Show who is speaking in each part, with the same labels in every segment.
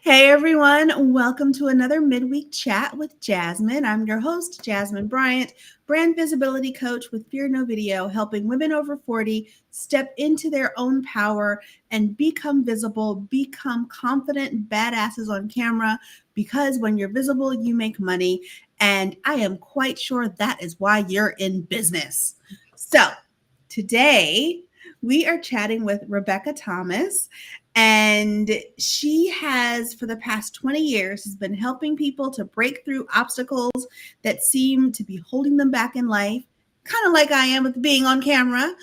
Speaker 1: Hey everyone, welcome to another midweek chat with Jasmine. I'm your host, Jasmine Bryant, brand visibility coach with Fear No Video, helping women over 40 step into their own power and become visible, become confident badasses on camera, because when you're visible, you make money. And I am quite sure that is why you're in business. So today, we are chatting with Rebecca Thomas, and she has, for the past 20 years, has been helping people to break through obstacles that seem to be holding them back in life, kind of like I am with being on camera.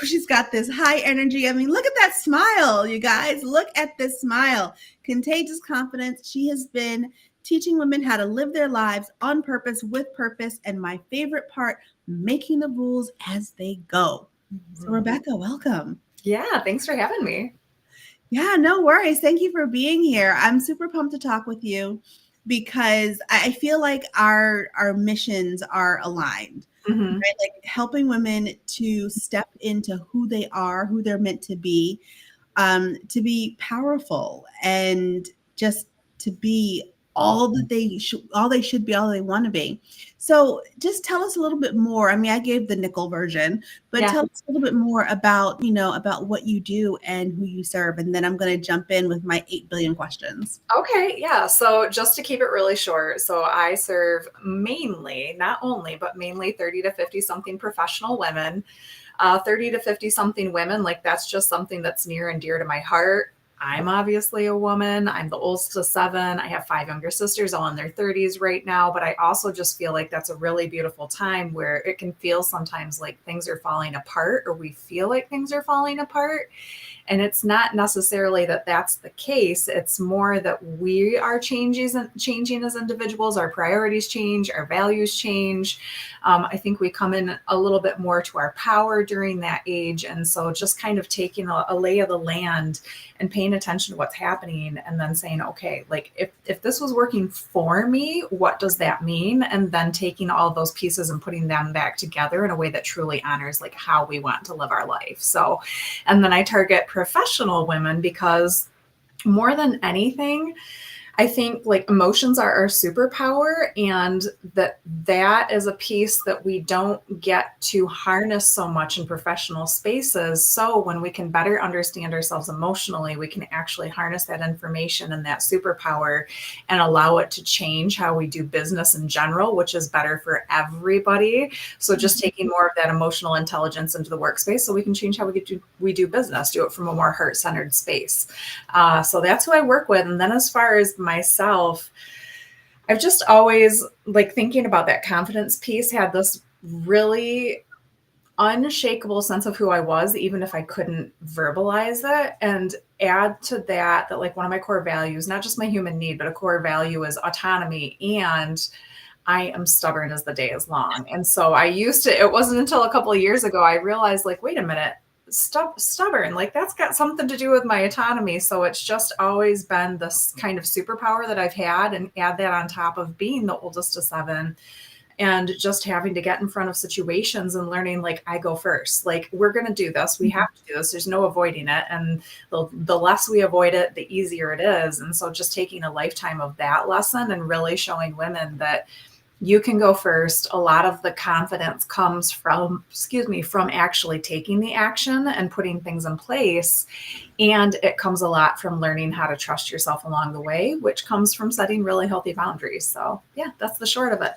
Speaker 1: She's got this high energy. I mean, look at that smile, you guys. Look at this smile. Contagious confidence. She has been teaching women how to live their lives on purpose, with purpose, and my favorite part, making the rules as they go. So, Rebecca, welcome.
Speaker 2: Yeah, thanks for having me.
Speaker 1: Yeah, no worries. Thank you for being here. I'm super pumped to talk with you because I feel like our missions are aligned,
Speaker 2: hmm
Speaker 1: right? Like helping women to step into who they are, who they're meant to be powerful, and just to be all they should be, all they want to be. So just tell us a little bit more. I mean, I gave the nickel version, but
Speaker 2: Yeah.
Speaker 1: tell us a little bit more about, about what you do and who you serve. And then I'm going to jump in with my 8 billion questions.
Speaker 2: Okay. Yeah. So just to keep it really short, so I serve mainly, not only, but mainly 30 to 50 something professional women. 30 to 50 something women, like that's just something that's near and dear to my heart. I'm obviously a woman. I'm the oldest of seven. I have five younger sisters, all in their 30s right now. But I also just feel like that's a really beautiful time where it can feel sometimes like things are falling apart, or we feel like things are falling apart. And it's not necessarily that that's the case. It's more that we are changing as individuals. Our priorities change, our values change. I think we come in a little bit more to our power during that age. And so just kind of taking a lay of the land and paying attention to what's happening, and then saying, okay, like if this was working for me, what does that mean? And then taking all of those pieces and putting them back together in a way that truly honors like how we want to live our life. So, and then I target professional women because more than anything, I think like emotions are our superpower, and that is a piece that we don't get to harness so much in professional spaces. So when we can better understand ourselves emotionally, we can actually harness that information and that superpower and allow it to change how we do business in general, which is better for everybody. So just taking more of that emotional intelligence into the workspace so we can change how we do business, do it from a more heart-centered space. So that's who I work with. And then as far as myself, I've just always, like, thinking about that confidence piece, had this really unshakable sense of who I was, even if I couldn't verbalize it. And add to that like one of my core values, not just my human need, but a core value is autonomy. And I am stubborn as the day is long. And so it wasn't until a couple of years ago I realized, like, wait a minute, stubborn, like that's got something to do with my autonomy. So it's just always been this kind of superpower that I've had, and add that on top of being the oldest of seven and just having to get in front of situations and learning, like, I go first, like, we're going to do this, we have to do this, there's no avoiding it. And the less we avoid it, the easier it is. And so just taking a lifetime of that lesson and really showing women that you can go first. A lot of the confidence comes from actually taking the action and putting things in place. And it comes a lot from learning how to trust yourself along the way, which comes from setting really healthy boundaries. So yeah, that's the short of it.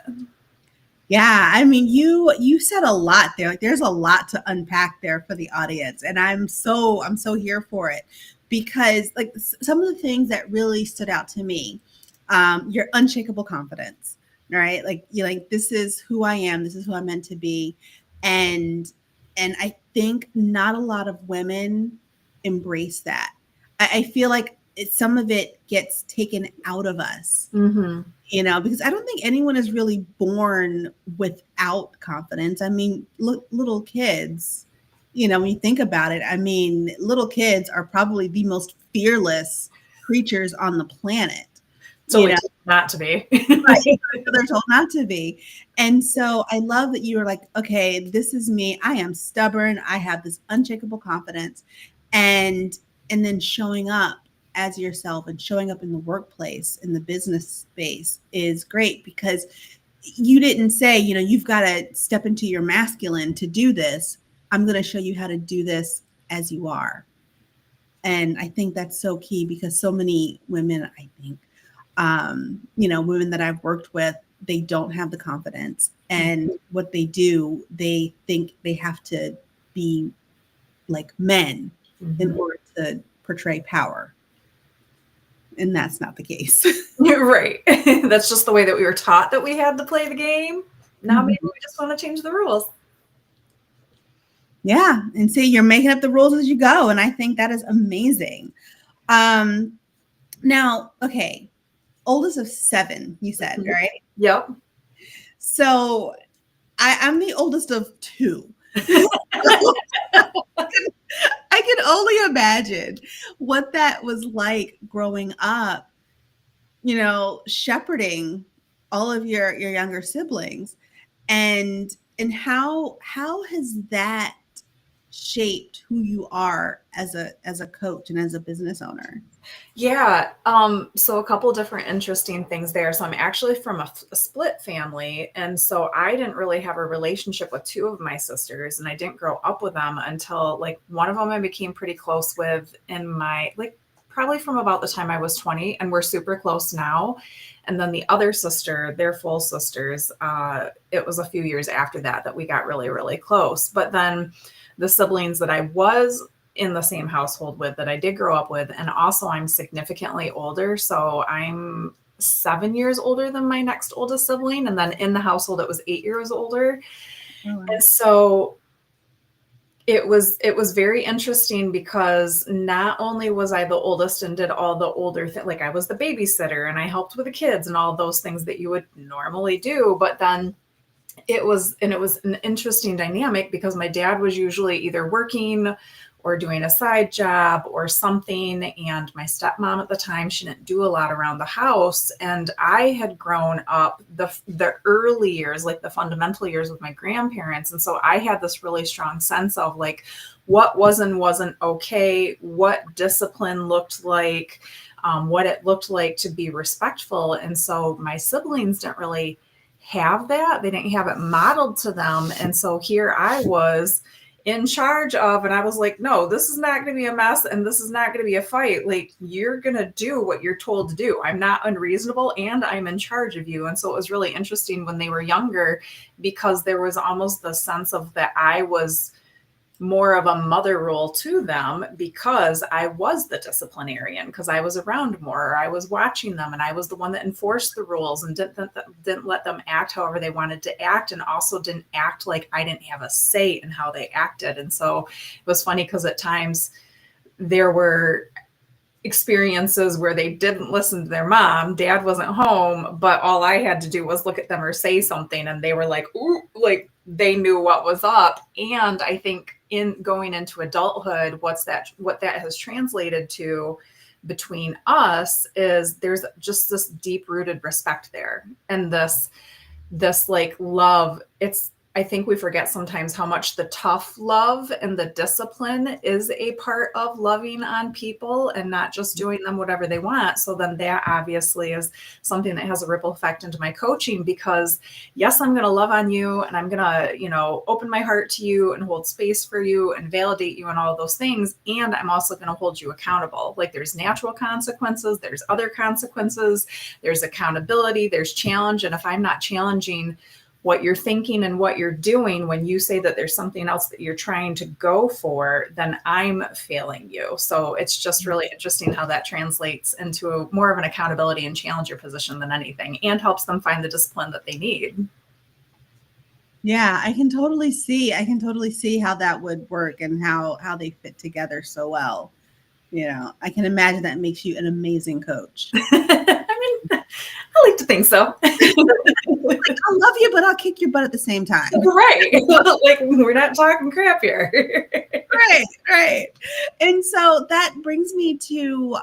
Speaker 1: Yeah, I mean, you said a lot there. Like, there's a lot to unpack there for the audience, and I'm so here for it, because like some of the things that really stood out to me, your unshakable confidence, right? Like, you like, this is who I am, this is who I'm meant to be, and I think not a lot of women embrace that. I feel like some of it gets taken out of us,
Speaker 2: Mm-hmm.
Speaker 1: because I don't think anyone is really born without confidence. I mean, look, little kids, when you think about it, I mean, little kids are probably the most fearless creatures on the planet,
Speaker 2: So
Speaker 1: you
Speaker 2: we
Speaker 1: know,
Speaker 2: tend not to be.
Speaker 1: right? They're told not to be. And so I love that you were like, okay, this is me. I am stubborn. I have this unshakable confidence. And then showing up. as yourself and showing up in the workplace, in the business space is great, because you didn't say, you've got to step into your masculine to do this. I'm going to show you how to do this as you are. And I think that's so key, because so many women, I think, women that I've worked with, they don't have the confidence. And what they do, they think they have to be like men in order to portray power. And that's not the case.
Speaker 2: Right. That's just the way that we were taught that we had to play the game. Now maybe we just want to change the rules.
Speaker 1: Yeah. And see, you're making up the rules as you go. And I think that is amazing. Now, okay. Oldest of 7, you said, right?
Speaker 2: Yep.
Speaker 1: So I'm the oldest of 2. I can only imagine what that was like growing up, shepherding all of your younger siblings, and how has that shaped who you are as a coach and as a business owner?
Speaker 2: Yeah. So a couple different interesting things there. So I'm actually from a split family. And so I didn't really have a relationship with 2 of my sisters, and I didn't grow up with them until like one of them I became pretty close with in my, like, probably from about the time I was 20, and we're super close now. And then the other sister, they're full sisters. It was a few years after that we got really, really close. But then the siblings that I was in the same household with, that I did grow up with, and also I'm significantly older. So I'm 7 years older than my next oldest sibling. And then in the household, it was 8 years older. Oh, wow. And so it was very interesting, because not only was I the oldest and did all the older things, like I was the babysitter and I helped with the kids and all those things that you would normally do, but then it was an interesting dynamic, because my dad was usually either working or doing a side job or something. And my stepmom at the time, she didn't do a lot around the house. And I had grown up the early years, like the fundamental years, with my grandparents. And so I had this really strong sense of like what was and wasn't okay, what discipline looked like, what it looked like to be respectful. And so my siblings didn't really have that. They didn't have it modeled to them. And so here I was in charge of, and I was like, no, this is not going to be a mess, and this is not going to be a fight. Like, you're going to do what you're told to do. I'm not unreasonable, and I'm in charge of you. And so it was really interesting when they were younger, because there was almost the sense of that I was more of a mother role to them, because I was the disciplinarian, because I was around more, or I was watching them, and I was the one that enforced the rules and didn't let them act however they wanted to act, and also didn't act like I didn't have a say in how they acted. And so it was funny, because at times there were experiences where they didn't listen to their mom. Dad wasn't home, but all I had to do was look at them or say something, and they were like, ooh, like they knew what was up. And I think in going into adulthood, what that has translated to between us is there's just this deep rooted respect there, and this like love. I think we forget sometimes how much the tough love and the discipline is a part of loving on people and not just doing them whatever they want. So then that obviously is something that has a ripple effect into my coaching, because yes, I'm going to love on you, and I'm going to, open my heart to you and hold space for you and validate you and all of those things. And I'm also going to hold you accountable. Like, there's natural consequences, there's other consequences, there's accountability, there's challenge. And if I'm not challenging what you're thinking and what you're doing when you say that there's something else that you're trying to go for, then I'm failing you. So it's just really interesting how that translates into more of an accountability and challenger position than anything, and helps them find the discipline that they need.
Speaker 1: Yeah, I can totally see how that would work and how they fit together so well. I can imagine that makes you an amazing coach.
Speaker 2: I mean, I like to think so.
Speaker 1: Like, I love you, but I'll kick your butt at the same time.
Speaker 2: Right. Like, we're not talking crap here.
Speaker 1: Right. And so that brings me to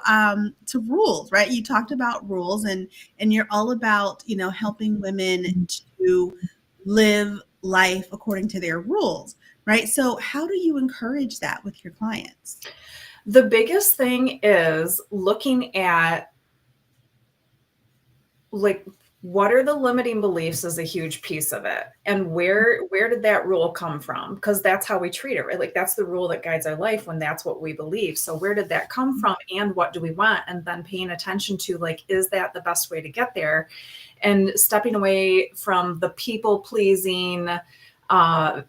Speaker 1: rules, right? You talked about rules, and you're all about, helping women to live life according to their rules, right? So how do you encourage that with your clients?
Speaker 2: The biggest thing is looking at, like, what are the limiting beliefs is a huge piece of it. And where did that rule come from? Because that's how we treat it, right? Like that's the rule that guides our life when that's what we believe. So where did that come from and what do we want? And then paying attention to, like, is that the best way to get there? And stepping away from the people pleasing, uh,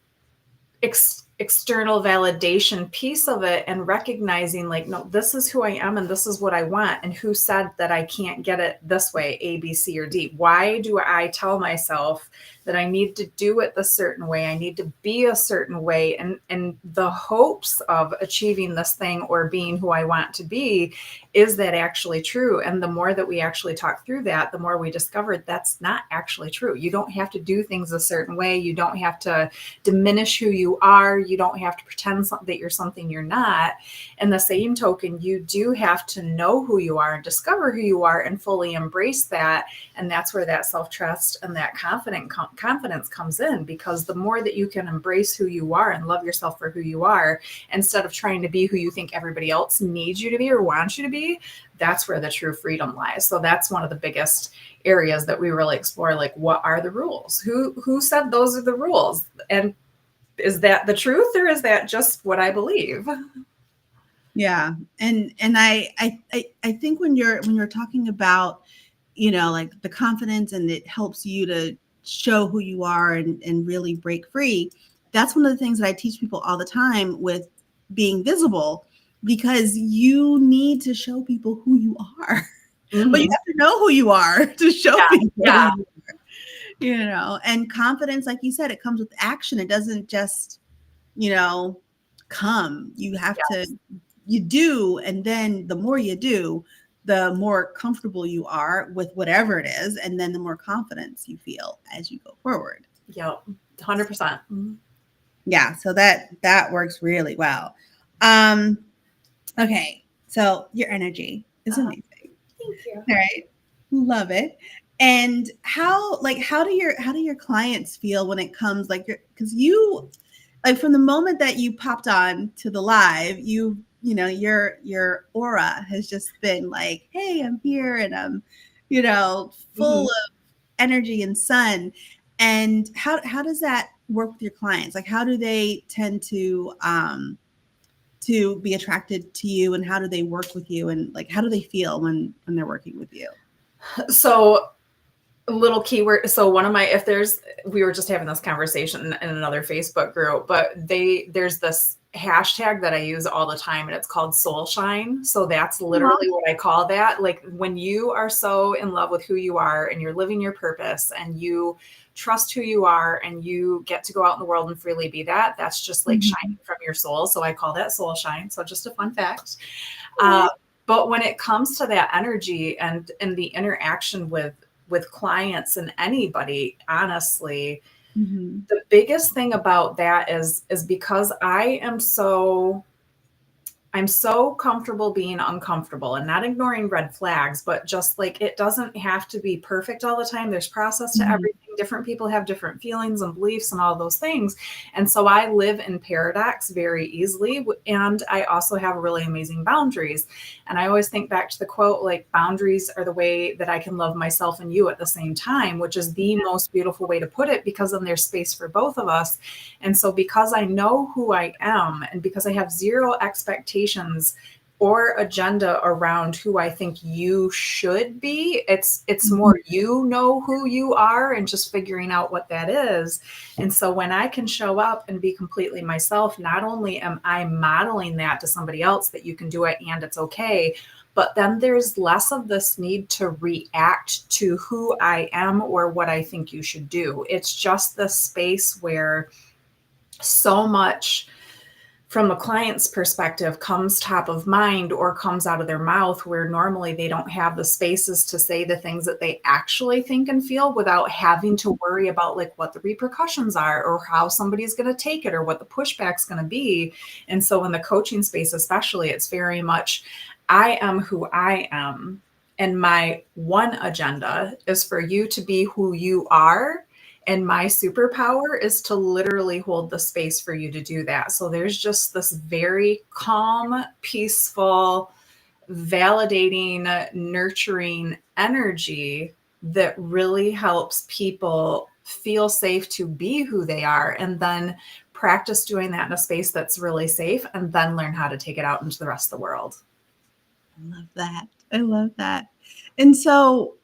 Speaker 2: external validation piece of it, and recognizing, like, no, this is who I am and this is what I want. And who said that I can't get it this way, A, B, C, or D? Why do I tell myself that I need to do it the certain way? I need to be a certain way, and the hopes of achieving this thing or being who I want to be. Is that actually true? And the more that we actually talk through that, the more we discovered that's not actually true. You don't have to do things a certain way. You don't have to diminish who you are. You don't have to pretend that you're something you're not. In the same token, you do have to know who you are and discover who you are and fully embrace that. And that's where that self-trust and that confidence comes in, because the more that you can embrace who you are and love yourself for who you are, instead of trying to be who you think everybody else needs you to be or wants you to be, that's where the true freedom lies. So that's one of the biggest areas that we really explore. Like, what are the rules? Who said those are the rules? And is that the truth, or is that just what I believe?
Speaker 1: Yeah. And I think when you're talking about, like the confidence, and it helps you to show who you are and really break free. That's one of the things that I teach people all the time with being visible, because you need to show people who you are. But you have to know who you are to show people
Speaker 2: Yeah.
Speaker 1: who you are, and confidence, like you said, it comes with action. It doesn't just, come. You have to, you do. And then the more you do, the more comfortable you are with whatever it is. And then the more confidence you feel as you go forward.
Speaker 2: Yep. 100%.
Speaker 1: Yeah. So that works really well. Okay. So your energy is amazing.
Speaker 2: Thank you.
Speaker 1: All right. Love it. And how do your clients feel when it comes, like, because you, like, from the moment that you popped on to the live, your aura has just been like, hey, I'm here, and I'm, full of energy and sun. And how does that work with your clients? Like, how do they tend to be attracted to you, and how do they work with you, and like, how do they feel when they're working with you?
Speaker 2: So, little keyword. So we were just having this conversation in another Facebook group, but there's this hashtag that I use all the time, and it's called soul shine. So that's literally what I call that. Like, when you are so in love with who you are and you're living your purpose and you trust who you are and you get to go out in the world and freely be that's just like shining from your soul. So I call that soul shine. So just a fun fact. But when it comes to that energy and the interaction with clients and anybody, honestly, the biggest thing about that is because I'm so comfortable being uncomfortable and not ignoring red flags, but just, like, it doesn't have to be perfect all the time. There's process to everything. Different people have different feelings and beliefs and all those things. And so I live in paradox very easily. And I also have really amazing boundaries. And I always think back to the quote, like, boundaries are the way that I can love myself and you at the same time, which is the most beautiful way to put it, because then there's space for both of us. And so because I know who I am, and because I have zero expectations or agenda around who I think you should be, it's more, you know who you are, and just figuring out what that is. And so when I can show up and be completely myself, not only am I modeling that to somebody else, that you can do it and it's okay, but then there's less of this need to react to who I am or what I think you should do. It's just the space where so much from a client's perspective comes top of mind or comes out of their mouth, where normally they don't have the spaces to say the things that they actually think and feel without having to worry about, like, what the repercussions are or how somebody's going to take it or what the pushback's going to be. And so in the coaching space, especially, it's very much, I am who I am. And my one agenda is for you to be who you are. And my superpower is to literally hold the space for you to do that. So there's just this very calm, peaceful, validating, nurturing energy that really helps people feel safe to be who they are, and then practice doing that in a space that's really safe, and then learn how to take it out into the rest of the world.
Speaker 1: I love that. I love that. And so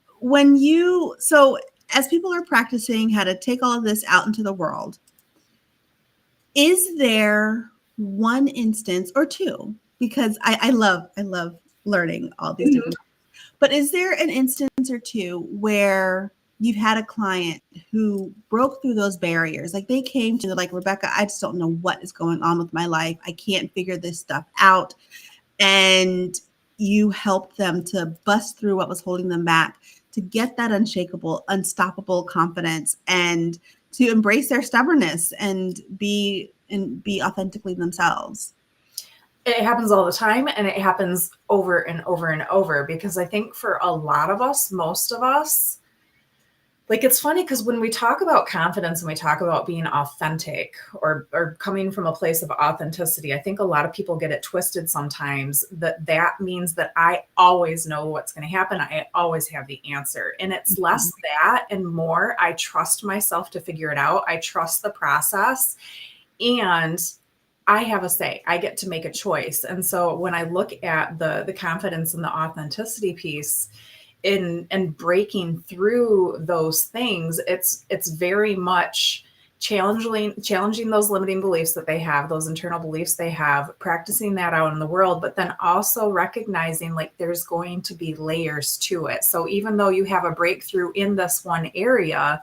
Speaker 1: so as people are practicing how to take all of this out into the world, is there one instance or two? Because I love learning all these different, but is there an instance or two where you've had a client who broke through those barriers? Like they came to like, Rebecca, I just don't know what is going on with my life. I can't figure this stuff out. And you helped them to bust through what was holding them back, to get that unshakable, unstoppable confidence, and to embrace their stubbornness and be authentically themselves.
Speaker 2: It happens all the time, and it happens over and over and over, because I think for a lot of us, most of us, like, it's funny because when we talk about confidence and we talk about being authentic or coming from a place of authenticity, I think a lot of people get it twisted sometimes, that means that I always know what's going to happen. I always have the answer. And it's less that and more, I trust myself to figure it out. I trust the process, and I have a say. I get to make a choice. And so when I look at the confidence and the authenticity piece, in breaking through those things, it's very much challenging those limiting beliefs that they have, those internal beliefs they have, practicing that out in the world, but then also recognizing like there's going to be layers to it. So even though you have a breakthrough in this one area,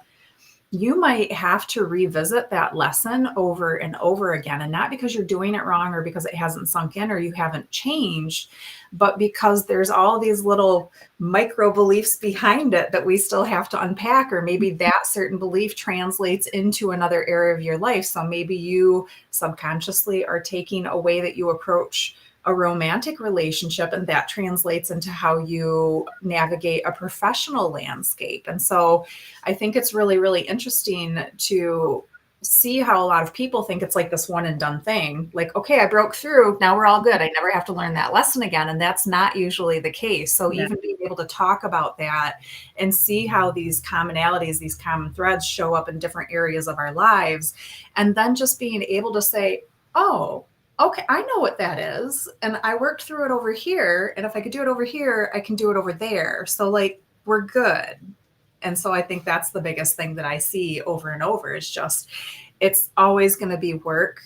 Speaker 2: you might have to revisit that lesson over and over again. And not because you're doing it wrong or because it hasn't sunk in or you haven't changed, but because there's all these little micro beliefs behind it that we still have to unpack. Or maybe that certain belief translates into another area of your life. So maybe you subconsciously are taking a way that you approach a romantic relationship, and that translates into how you navigate a professional landscape. And so I think it's really, really interesting to see how a lot of people think it's like this one and done thing. Like, okay, I broke through, now we're all good. I never have to learn that lesson again. And that's not usually the case. So even being able to talk about that and see how these commonalities, these common threads show up in different areas of our lives, and then just being able to say, oh, okay, I know what that is. And I worked through it over here. And if I could do it over here, I can do it over there. So like, we're good. And so I think that's the biggest thing that I see over and over. It's just, it's always going to be work.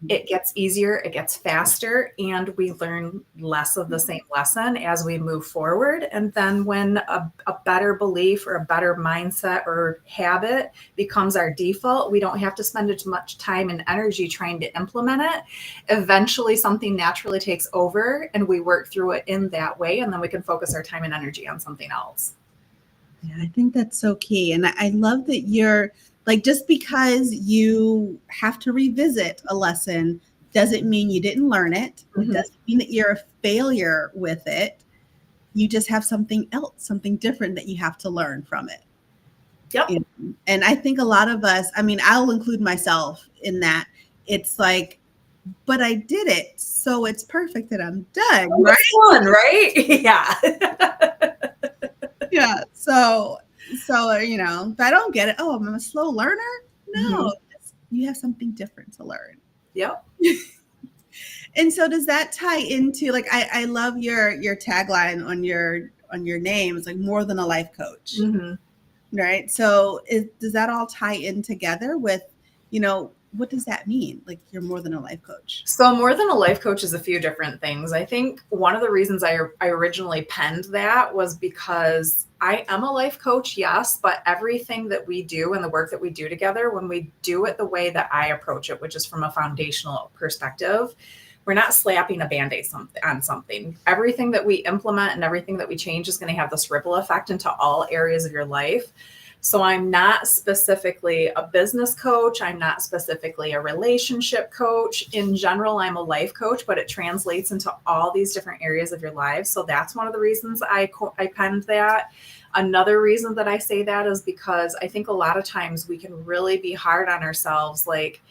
Speaker 2: It gets easier, it gets faster, and we learn less of the same lesson as we move forward. And then when a better belief or a better mindset or habit becomes our default, we don't have to spend as much time and energy trying to implement it. Eventually something naturally takes over and we work through it in that way. And then we can focus our time and energy on something else.
Speaker 1: Yeah, I think that's so key. And I love that you're like, just because you have to revisit a lesson doesn't mean you didn't learn it. It doesn't mean that you're a failure with it. You just have something else, something different that you have to learn from it.
Speaker 2: Yep.
Speaker 1: And I think a lot of us, I mean, I'll include myself in that. It's like, but I did it, so it's perfect that I'm done,
Speaker 2: right? Fun, right? Yeah.
Speaker 1: Yeah. So, you know, if I don't get it, oh, I'm a slow learner. No, you have something different to learn.
Speaker 2: Yep.
Speaker 1: And so does that tie into, like, I love your tagline on your name. It's like more than a life coach, right? So does that all tie in together with, you know, what does that mean? Like, you're more than a life coach.
Speaker 2: So more than a life coach is a few different things. I think one of the reasons I originally penned that was because I am a life coach, yes, but everything that we do and the work that we do together, when we do it the way that I approach it, which is from a foundational perspective, we're not slapping a Band-Aid on something. Everything that we implement and everything that we change is going to have this ripple effect into all areas of your life. So I'm not specifically a business coach. I'm not specifically a relationship coach. In general, I'm a life coach, but it translates into all these different areas of your life. So that's one of the reasons I penned that. Another reason that I say that is because I think a lot of times we can really be hard on ourselves. Like,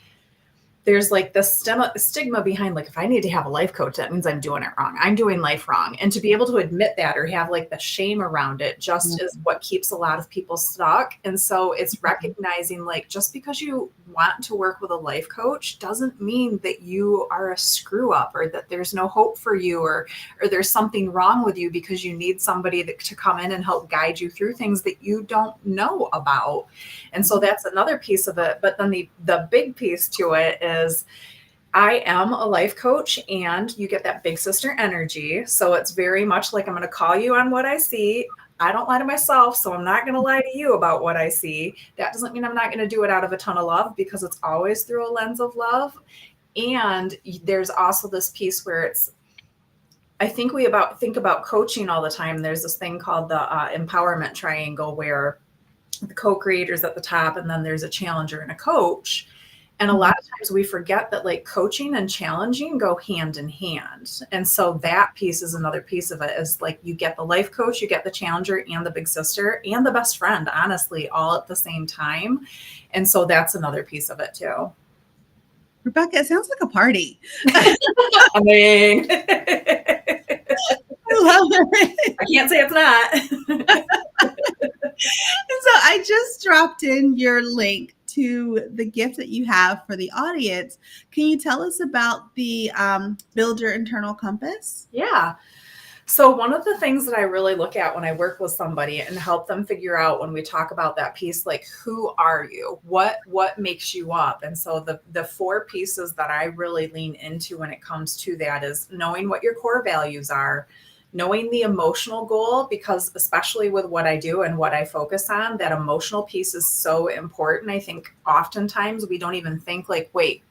Speaker 2: there's like the stigma behind, like, if I need to have a life coach, that means I'm doing it wrong. I'm doing life wrong. And to be able to admit that or have like the shame around it just is what keeps a lot of people stuck. And so it's recognizing, like, just because you want to work with a life coach doesn't mean that you are a screw up or that there's no hope for you, or there's something wrong with you because you need somebody to come in and help guide you through things that you don't know about. And so that's another piece of it. But then the big piece to it is I am a life coach, and you get that big sister energy. So it's very much like, I'm going to call you on what I see. I don't lie to myself, so I'm not going to lie to you about what I see. That doesn't mean I'm not going to do it out of a ton of love, because it's always through a lens of love. And there's also this piece where it's, I think we think about coaching all the time. There's this thing called the empowerment triangle, where the co-creators at the top, and then there's a challenger and a coach. And a lot of times we forget that, like, coaching and challenging go hand in hand. And so that piece is another piece of it, is like, you get the life coach, you get the challenger and the big sister and the best friend, honestly, all at the same time. And so that's another piece of it too.
Speaker 1: Rebecca, it sounds like a party.
Speaker 2: I mean,
Speaker 1: I love it.
Speaker 2: I can't say it's not.
Speaker 1: So I just dropped in your link to the gift that you have for the audience. Can you tell us about the Build Your Internal Compass?
Speaker 2: Yeah. So one of the things that I really look at when I work with somebody and help them figure out, when we talk about that piece, like, who are you? What makes you up? And so the 4 pieces that I really lean into when it comes to that is knowing what your core values are, knowing the emotional goal, because especially with what I do and what I focus on, that emotional piece is so important. I think oftentimes we don't even think, like, wait,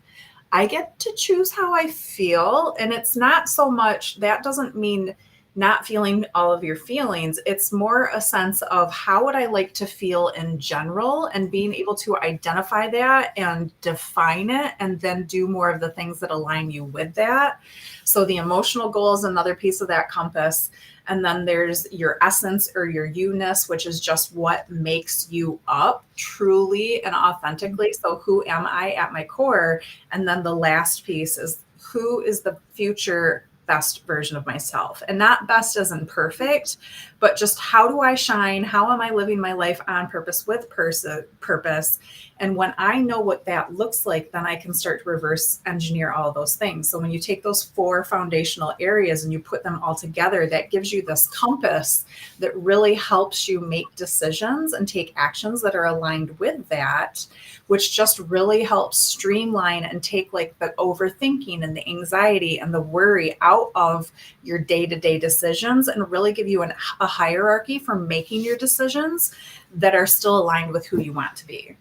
Speaker 2: I get to choose how I feel. And it's not so much, that doesn't mean not feeling all of your feelings. It's more a sense of, how would I like to feel in general, and being able to identify that and define it, and then do more of the things that align you with that. So the emotional goal is another piece of that compass. And then there's your essence, or your you-ness, which is just what makes you up truly and authentically. So who am I at my core? And then the last piece is, who is the future best version of myself? And not best as in perfect, but just, how do I shine? How am I living my life on purpose, with purpose? And when I know what that looks like, then I can start to reverse engineer all of those things. So when you take those 4 foundational areas and you put them all together, that gives you this compass that really helps you make decisions and take actions that are aligned with that, which just really helps streamline and take, like, the overthinking and the anxiety and the worry out of your day-to-day decisions, and really give you a hierarchy for making your decisions that are still aligned with who you want to be.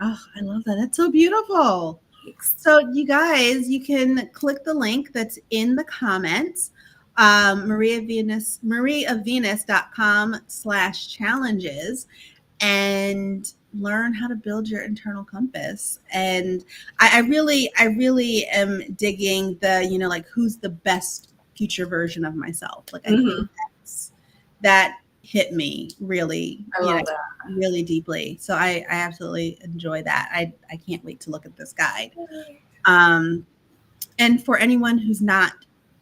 Speaker 1: Oh, I love that. That's so beautiful.
Speaker 2: Thanks.
Speaker 1: So you guys, you can click the link that's in the comments, mariavenus.com/challenges, and learn how to build your internal compass. And I really am digging the, like, who's the best future version of myself. Like, I think that hit me really, really deeply. So I absolutely enjoy that. I can't wait to look at this guide. And for anyone who's not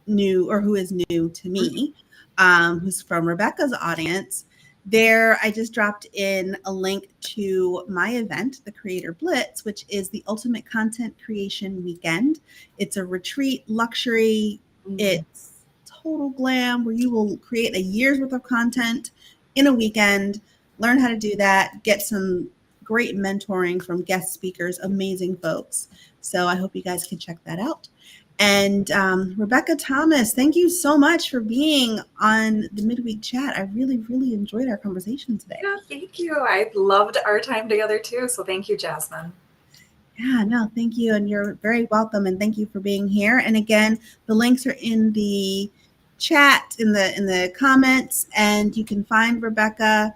Speaker 1: new, or who is new to me, who's from Rebecca's audience, I just dropped in a link to my event, the Creator Blitz, which is the ultimate content creation weekend. It's a retreat, luxury. It's total glam, where you will create a year's worth of content in a weekend, learn how to do that, get some great mentoring from guest speakers, amazing folks. So I hope you guys can check that out. And Rebecca Thomas, thank you so much for being on the Midweek Chat. I really, really enjoyed our conversation today.
Speaker 2: Yeah, thank you. I loved our time together too. So thank you, Jasmine.
Speaker 1: Yeah, no, thank you. And you're very welcome. And thank you for being here. And again, the links are in the chat, in the comments, and you can find Rebecca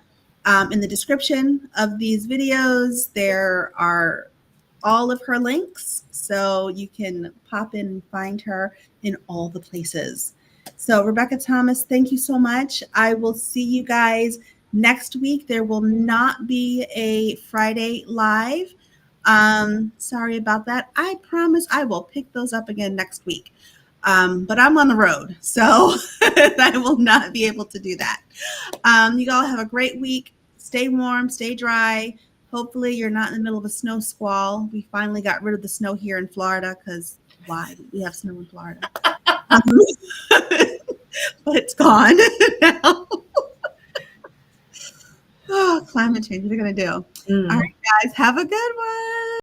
Speaker 1: In the description of these videos, there are all of her links, so you can pop in and find her in all the places. So, Rebecca Thomas, thank you so much. I will see you guys next week. There will not be a Friday live. Sorry about that. I promise I will pick those up again next week. But I'm on the road, so I will not be able to do that. You all have a great week. Stay warm, stay dry. Hopefully, you're not in the middle of a snow squall. We finally got rid of the snow here in Florida because why? We have snow in Florida. But it's gone now. Oh, climate change. What are you going to do? All right, guys, have a good one.